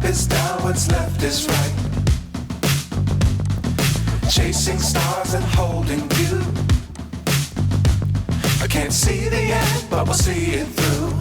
is down, what's left is right. Chasing stars and holding you. I can't see the end, but we'll see it through.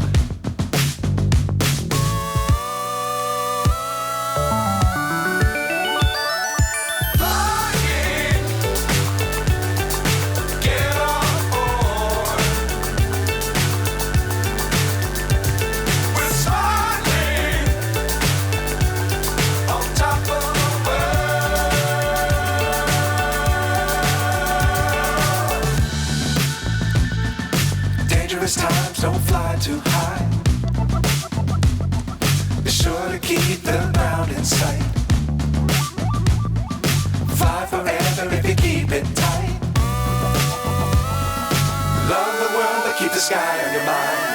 Times don't fly too high. Be sure to keep the ground in sight. Fly forever if you keep it tight. Love the world, but keep the sky on your mind.